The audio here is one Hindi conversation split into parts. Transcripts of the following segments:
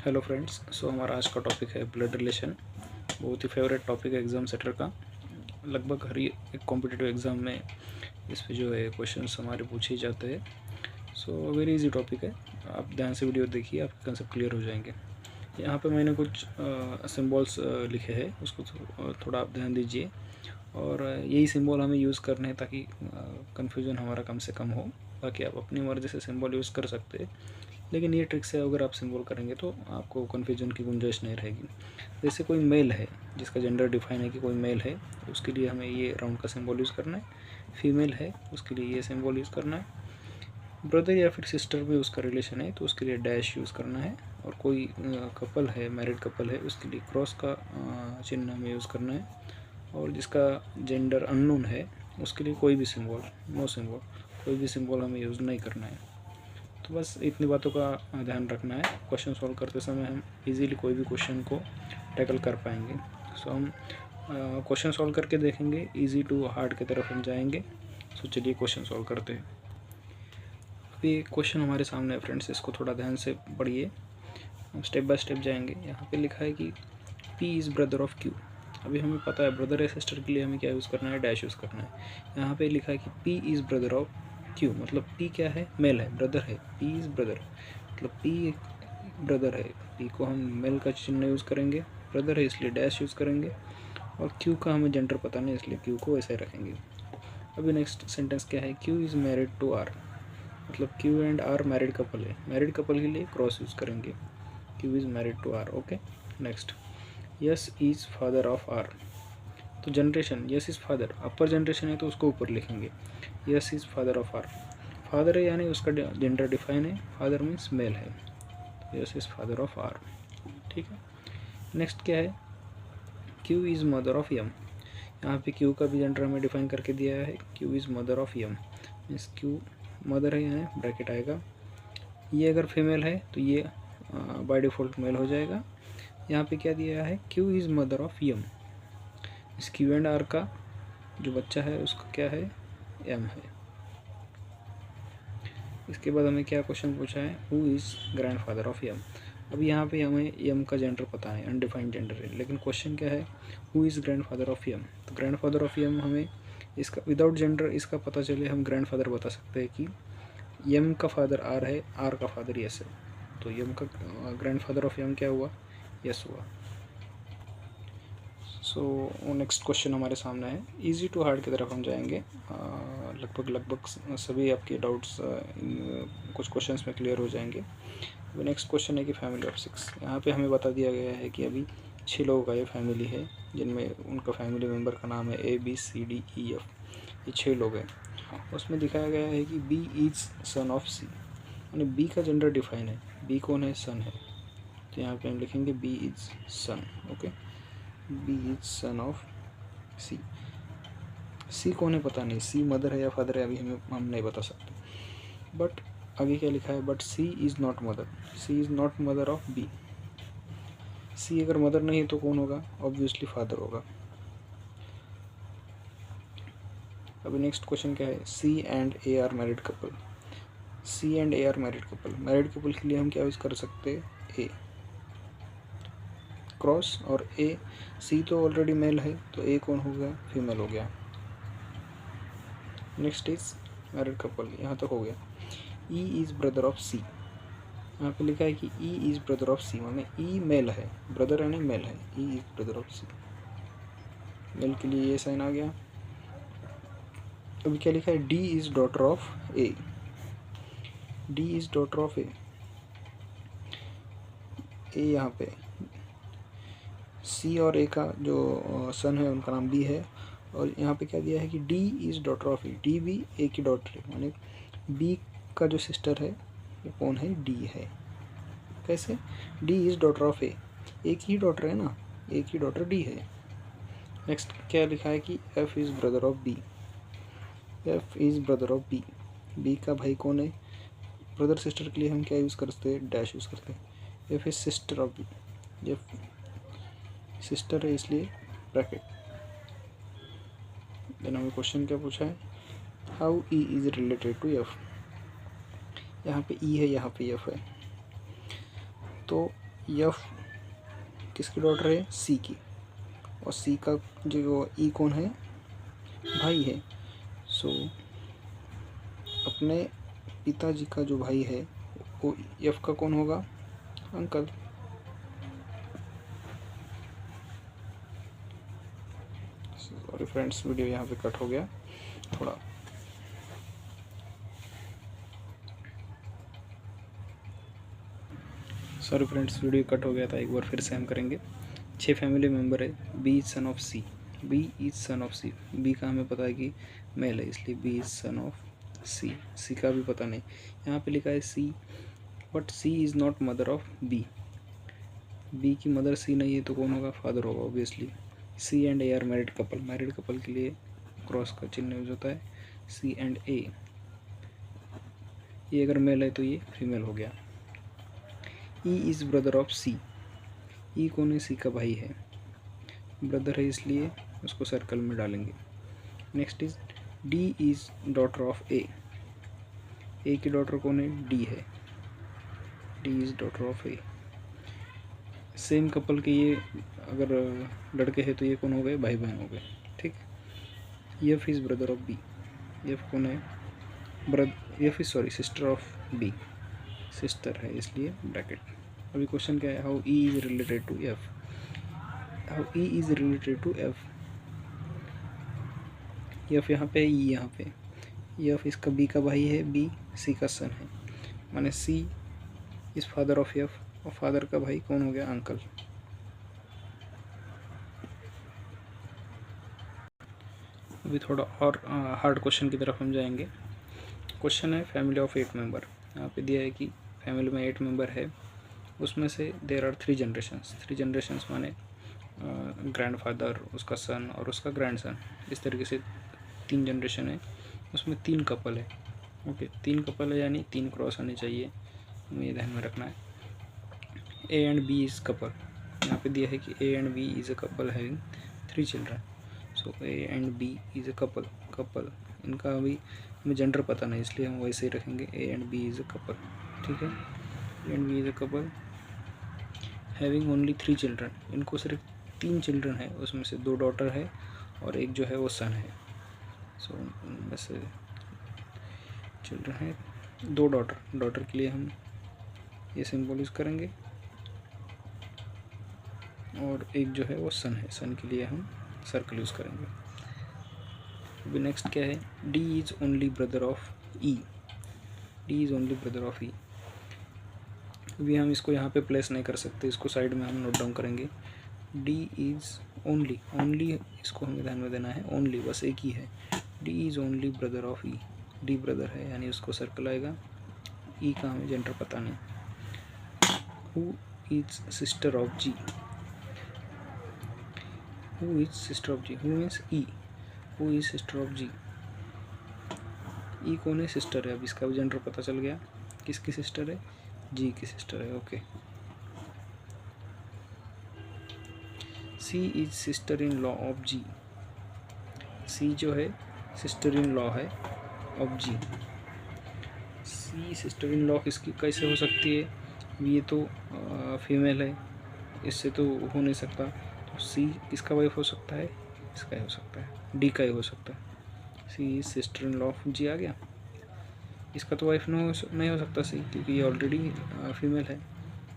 Hello friends. हमारा आज का टॉपिक है ब्लड रिलेशन। बहुत ही फेवरेट टॉपिक है एग्ज़ाम सेटर का। लगभग हर एक कॉम्पिटिटिव एग्ज़ाम में इस पे जो है क्वेश्चंस हमारे पूछे ही जाते हैं। वेरी इजी टॉपिक है, आप ध्यान से वीडियो देखिए, आपके कंसेप्ट क्लियर हो जाएंगे। यहाँ पे मैंने कुछ सिंबल्स लिखे हैं, उसको थोड़ा आप ध्यान दीजिए। और यही सिंबल हमें यूज़ करने हैं ताकि कन्फ्यूज़न हमारा कम से कम हो। बाकी आप अपनी मर्ज़ी से सिंबल यूज़ कर सकते हैं, लेकिन ये ट्रिक से अगर आप सिंबल करेंगे तो आपको कन्फ्यूजन की गुंजाइश नहीं रहेगी। जैसे कोई मेल है जिसका जेंडर डिफाइन है कि कोई मेल है, तो उसके लिए हमें ये राउंड का सिंबल यूज़ करना है। फीमेल है उसके लिए ये सिंबल यूज़ करना है। ब्रदर या फिर सिस्टर में उसका रिलेशन है तो उसके लिए डैश यूज़ करना है। और कोई कपल है, मैरिड कपल है, उसके लिए क्रॉस का चिन्ह हमें यूज़ करना है। और जिसका जेंडर अननोन है उसके लिए कोई भी सिंबल, नो सिंबल, कोई भी सिंबल हमें यूज़ नहीं करना है। तो बस इतनी बातों का ध्यान रखना है। क्वेश्चन सॉल्व करते समय हम इजीली कोई भी क्वेश्चन को टैकल कर पाएंगे। हम क्वेश्चन सॉल्व करके देखेंगे, इजी टू हार्ड की तरफ हम जाएंगे। चलिए क्वेश्चन सॉल्व करते हैं। अभी क्वेश्चन हमारे सामने है फ्रेंड्स, इसको थोड़ा ध्यान से पढ़िए, हम स्टेप बाय स्टेप जाएंगे। यहाँ पे लिखा है कि P is brother of Q। अभी हमें पता है ब्रदर या सिस्टर के लिए हमें क्या यूज़ करना है, डैश यूज़ करना है। यहाँ पे लिखा है कि P is brother of Q, मतलब P क्या है, मेल है, ब्रदर है। P इज़ ब्रदर मतलब P ब्रदर है। P को हम मेल का चिन्ह यूज़ करेंगे, ब्रदर है इसलिए डैश यूज़ करेंगे। और Q का हमें जेंडर पता नहीं इसलिए Q को ऐसे रखेंगे। अभी नेक्स्ट सेंटेंस क्या है, Q is married to R, मतलब Q and R married couple है। मैरिड कपल के लिए क्रॉस यूज़ करेंगे, Q is married to R। Okay, next, S is father of R. तो generation, S is father, upper generation है तो उसको ऊपर लिखेंगे। S is father of R, father है यानी उसका जेंडर डिफाइन है, फादर मीन्स मेल है। S is father of R, ठीक है। नेक्स्ट क्या है, क्यू इज़ मदर ऑफ यम। यहाँ पे क्यू का भी जेंडर हमें डिफाइन करके दिया है, Q is mother of M, means Q mother है यानी ब्रैकेट आएगा। ये अगर फीमेल है तो ये बाय डिफ़ॉल्ट मेल हो जाएगा। यहाँ पे क्या दिया है, क्यू इज़ मदर ऑफ यम, इस क्यू एंड आर का जो बच्चा है उसका क्या है, एम है। इसके बाद हमें क्या क्वेश्चन पूछा है, who is grandfather of M. अब यहाँ पे हमें यम का जेंडर पता है, अनडिफाइंड जेंडर है, लेकिन क्वेश्चन क्या है, who is grandfather of M. तो ग्रैंड फादर ऑफ यम हमें इसका विदाउट जेंडर इसका पता चले, हम ग्रैंड फादर बता सकते हैं कि यम का फादर आर है, आर का फादर यस है, तो यम का ग्रैंड फादर ऑफ यम क्या हुआ, यस हुआ। नेक्स्ट क्वेश्चन हमारे सामने है, इजी टू हार्ड की तरफ हम जाएंगे। लगभग सभी आपके डाउट्स कुछ क्वेश्चंस में क्लियर हो जाएंगे। अभी नेक्स्ट क्वेश्चन है कि फैमिली ऑफ 6। यहाँ पे हमें बता दिया गया है कि अभी 6 लोगों का ये फैमिली है, जिनमें उनका फैमिली मेम्बर का नाम है ABCDEF। ये 6 लोग हैं। उसमें दिखाया गया है कि B is son of C, यानी B का जेंडर डिफाइन है, B कौन है, सन है। तो यहाँ पे हम लिखेंगे B is son. Okay, B is son of C। C कौन है पता नहीं, C मदर है या फादर है अभी हम नहीं बता सकते। बट आगे क्या लिखा है, but C is not mother, C is not mother of B। C अगर मदर नहीं तो कौन होगा, ऑब्वियसली फादर होगा। अभी नेक्स्ट क्वेश्चन क्या है, C and A are married couple. C and A are married couple, married couple के लिए हम क्या यूज़ कर सकते हैं, A क्रॉस, और A, C तो ऑलरेडी मेल है तो A कौन हो गया, फीमेल हो गया। नेक्स्ट इज मैरिड कपल, यहाँ तक हो गया। E is brother of C, यहाँ पे लिखा है कि E is brother of C, माने E मेल है, ब्रदर यानी मेल है, E is brother of C, male के लिए ये साइन आ गया। अभी क्या लिखा है, D is daughter of A, D is daughter of A, यहाँ पे C और A का जो सन है उनका नाम B है। और यहाँ पे क्या दिया है कि D is daughter of A, D भी A की डॉटर है, माने B का जो सिस्टर है वो कौन है, D है। कैसे, D is daughter of A, एक ही डॉटर है ना, एक ही डॉटर D है। नेक्स्ट क्या लिखा है कि F is brother of B, F is brother of B, B का भाई कौन है, ब्रदर सिस्टर के लिए हम क्या यूज़ करते हैं, डैश यूज़ करते हैं। F is sister of B, F sister है इसलिए ब्रैकेट। देन हमें क्वेश्चन क्या पूछा है, how E is related to F। यहाँ पे E है, यहाँ पे F है, तो एफ किसकी डॉटर है, सी की, और सी का जो ई कौन है, भाई है। सो अपने पिताजी का जो भाई है वो एफ का कौन होगा, अंकल। सॉरी फ्रेंड्स, वीडियो यहाँ पे कट हो गया थोड़ा। सॉरी फ्रेंड्स, वीडियो कट हो गया था, एक बार फिर से हम करेंगे। 6 फैमिली मेम्बर है, B is son of C, B is son of C, B का हमें पता है कि मेल है, इसलिए B is son of C, C का भी पता नहीं, यहाँ पे लिखा है C, but C is not mother of B, B की मदर सी नहीं है तो कौन होगा, फादर होगा obviously. C and A are married couple, married couple के लिए क्रॉस का चिन्ह यूज होता है, सी एंड ए, ये अगर मेल है तो ये फीमेल हो गया। ई इज़ ब्रदर ऑफ सी, ई कौन है, सी का भाई है, ब्रदर है इसलिए उसको सर्कल में डालेंगे। Next is D is daughter of A, A की डॉटर कौन है, डी है, D is daughter of A. Same couple के ये अगर लड़के हैं तो ये कौन हो गए, भाई बहन हो गए, ठीक। F is brother of B, F कौन है, F is sorry sister of B, sister है इसलिए ब्रैकेट। अभी क्वेश्चन क्या है, how E is related to F, how E is related to F, F यहाँ पे, ई यहाँ पे, एफ इसका बी का भाई है, बी सी का सन है, माने सी इज फादर ऑफ एफ, और फादर का भाई कौन हो गया, अंकल। अभी थोड़ा और हार्ड क्वेश्चन की तरफ हम जाएंगे। क्वेश्चन है फैमिली ऑफ 8 मेंबर, यहाँ पे दिया है कि फैमिली में 8 मेंबर है, उसमें से देर आर 3 जनरेशन्स, 3 जनरेशन्स माने ग्रैंडफादर, उसका सन और उसका ग्रैंडसन, इस तरीके से 3 जनरेशन है, उसमें 3 कपल है। ओके, 3 कपल है यानी 3 क्रॉस आने चाहिए, हमें ये ध्यान में रखना है। A and B is couple, यहाँ पे दिया है कि A and B is a couple having 3 children, so A and B is a couple, couple इनका अभी हमें जेंडर पता नहीं इसलिए हम वैसे ही रखेंगे, A and B is a couple, ठीक है। A and B is a couple having only 3 children, इनको सिर्फ 3 चिल्ड्रन है, उसमें से 2 डॉटर है और एक जो है वो सन है। सो उनमें से चिल्ड्रन है 2 डॉटर, डॉटर के लिए हम ये सिंबल यूज़ करेंगे, और एक जो है वो सन है, सन के लिए हम सर्कल यूज़ करेंगे। अभी नेक्स्ट क्या है, D is only brother of E, D is only brother of E. अभी हम इसको यहाँ पे प्लेस नहीं कर सकते, इसको साइड में हम नोट डाउन करेंगे। डी इज़ ओनली, ओनली इसको हमें ध्यान में देना है, ओनली बस एक ही है, D is only brother of E, D brother है यानी उसको सर्कल आएगा, ई का हमें जेंडर पता नहीं। Who is sister of G, who is sister of G, who means E, who is sister of G, E कौन है, सिस्टर है, अब इसका भी जेंडर पता चल गया, किसकी सिस्टर है, जी की सिस्टर है। Okay, C is sister in law of G, C जो है सिस्टर इन लॉ है of G, C sister in law किसकी कैसे हो सकती है, ये तो फीमेल है, इससे तो हो नहीं सकता, तो सी किसका वाइफ हो सकता है, इसका ही हो सकता है, डी का ही हो सकता है, C is sister in law of G आ गया, इसका तो वाइफ नहीं हो सकता सी, क्योंकि ये ऑलरेडी फीमेल है,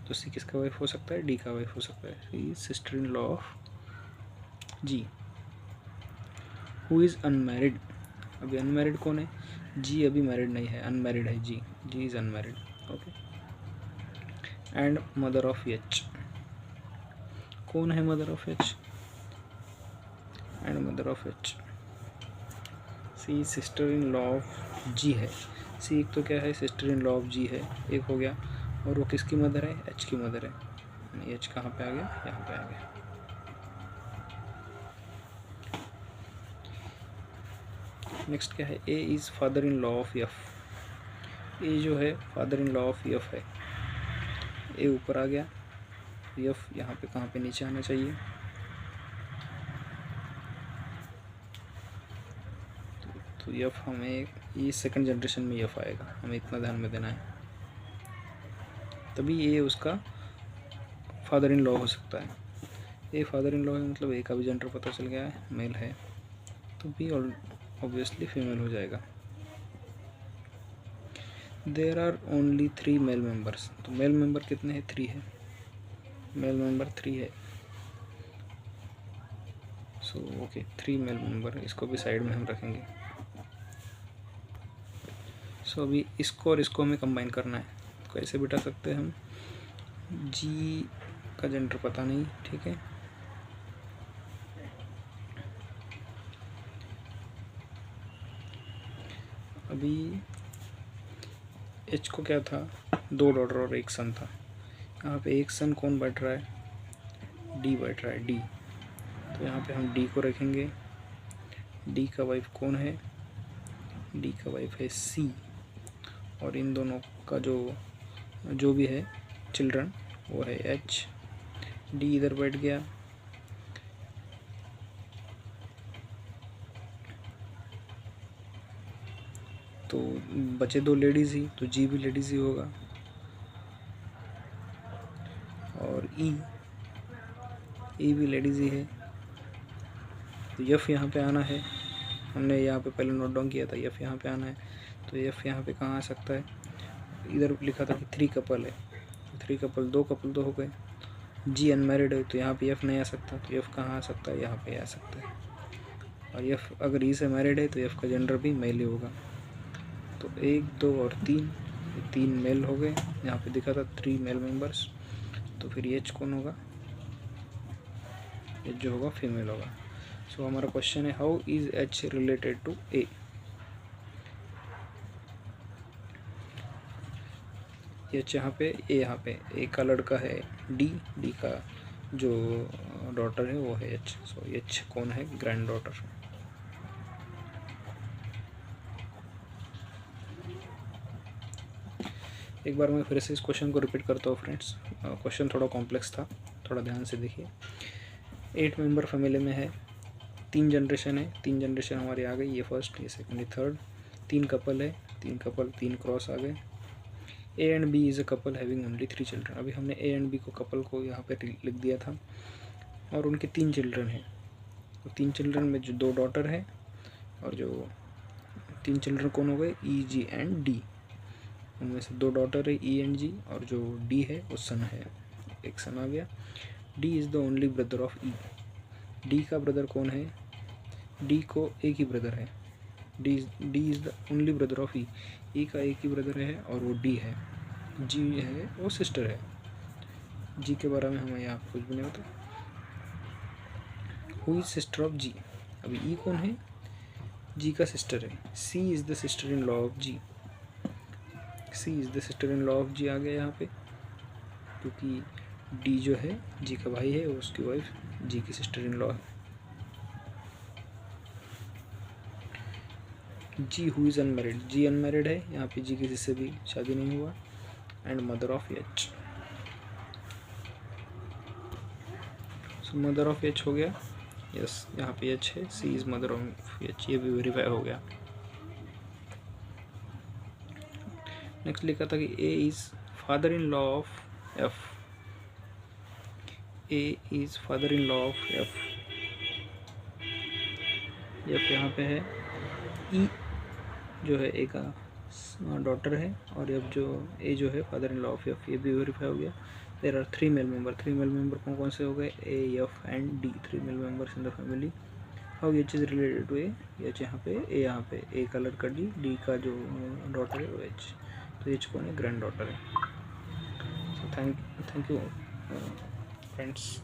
तो सी किसका वाइफ हो सकता है, डी का वाइफ हो सकता है, C is sister in law of G. Who is unmarried, अभी अनमैरिड कौन है, जी अभी मैरिड नहीं है, अनमैरिड है G, G is unmarried. Okay, and mother of H, कौन है mother of H, and mother of H, C sister in law of G है, सी एक तो क्या है, sister in law of G है, एक हो गया, और वो किसकी मदर है, एच की मदर है, एच कहाँ पे आ गया, यहाँ पे आ गया। नेक्स्ट क्या है, A is father in law of F, A जो है father in law of F है, ए ऊपर आ गया, एफ यहाँ पे कहाँ पे नीचे आना चाहिए, तो एफ हमें ये सेकंड जनरेशन में एफ आएगा, हमें इतना ध्यान में देना है, तभी ये उसका फादर इन लॉ हो सकता है। ए फादर इन लॉ है मतलब ए का भी जेंडर पता चल गया है, मेल है, तो बी ऑब्वियसली फीमेल हो जाएगा। There are only 3 male members, तो मेल मेंबर कितने हैं? 3 है, मेल मेंबर 3 है। सो ओके 3 मेल मेंबर, इसको भी साइड में हम रखेंगे। सो अभी इसको और इसको हमें कंबाइन करना है, तो कैसे बिठा सकते हैं हम? जी का जेंडर पता नहीं, ठीक है, अभी एच को क्या था? 2 डॉटर और 1 सन था। यहाँ पे 1 सन कौन बैठ रहा है? डी बैठ रहा है, डी। तो यहाँ पे हम डी को रखेंगे। डी का वाइफ कौन है? डी का वाइफ है सी, और इन दोनों का जो भी है चिल्ड्रन वो है एच। डी इधर बैठ गया, तो बचे 2 लेडीज़ ही, तो जी भी लेडीज़ ही होगा। और ई भी लेडीज़ ही है, तो एफ यहाँ पे आना है, हमने यहाँ पे पहले नोट डाउन किया था, एफ यहाँ पे आना है, तो एफ यहाँ पे कहाँ आ सकता है? इधर लिखा था कि 3 कपल है, 3 कपल, 2 कपल तो हो गए। जी अनमैरिड है, तो यहाँ पे एफ नहीं आ सकता, तो एफ कहाँ आ सकता है? यहाँ पे आ सकता है। और एफ अगर ई से मैरिड है तो एफ का जेंडर भी मेल ही होगा। तो 1 2 और 3 मेल हो गए। यहाँ पे दिखा था 3 मेल मेंबर्स, तो फिर एच कौन होगा? एच जो होगा फीमेल होगा। सो हमारा क्वेश्चन है how is H related to A. H यहाँ पे, ए यहाँ पे, ए का लड़का है डी, डी का जो डॉटर है वो है एच। सो एच कौन है? Grand daughter. एक बार मैं फिर से इस क्वेश्चन को रिपीट करता हूँ फ्रेंड्स, क्वेश्चन थोड़ा कॉम्प्लेक्स था, थोड़ा ध्यान से देखिए। 8 मेंबर फैमिली में है, 3 जनरेशन है, 3 जनरेशन हमारी आ गई, ये फर्स्ट, ये सेकंड, ये थर्ड। 3 कपल है, 3 कपल, 3 क्रॉस आ गए। A and B is a couple having only 3 children. अभी हमने ए एंड बी को कपल को यहाँ पे लिख दिया था, और उनके 3 चिल्ड्रन हैं। तो 3 चिल्ड्रन में जो 2 डॉटर है, और जो 3 चिल्ड्रन कौन हो गए? ई जी एंड डी। उनमें से 2 डॉटर है ई एंड जी, और जो डी है वो सन है, एक सन आ गया। D is the only brother of E. D का ब्रदर कौन है? डी को एक ही ब्रदर है, D is the only brother of E. E का एक ही ब्रदर है और वो डी है। जी है वो सिस्टर है। जी के बारे में हमें यहाँ कुछ भी नहीं पता। Who is sister of G? अभी ई कौन है? जी का सिस्टर है। C is the sister in law of G. C is the sister in law of G आ गया यहाँ पे, क्योंकि डी जो है जी का भाई है, उसकी वाइफ जी की सिस्टर इन लॉ है। G who is unmarried? G unmarried है, यहाँ पे जी किसी से भी शादी नहीं हुआ। And mother of H, so mother of H हो गया। यस यहाँ पे एच है, C is mother of H, ये भी वेरीफाई हो गया। नेक्स्ट लिखा था कि ए is father in law of F. A is father in law of F. F यहाँ पे है, ई जो है ए का डॉटर है, और अब जो ए जो है father in law of F, ये भी वेरीफाई हो गया। There are 3 male member. 3 male member कौन कौन से हो गए? A F and D, 3 male members in the family. How H is related to A? H यहाँ पे, ए यहाँ पे, ए का लड़का डी, डी का जो डॉटर है वो एच, तो एच कौन है? ग्रैंड डॉटर है। So thank you friends.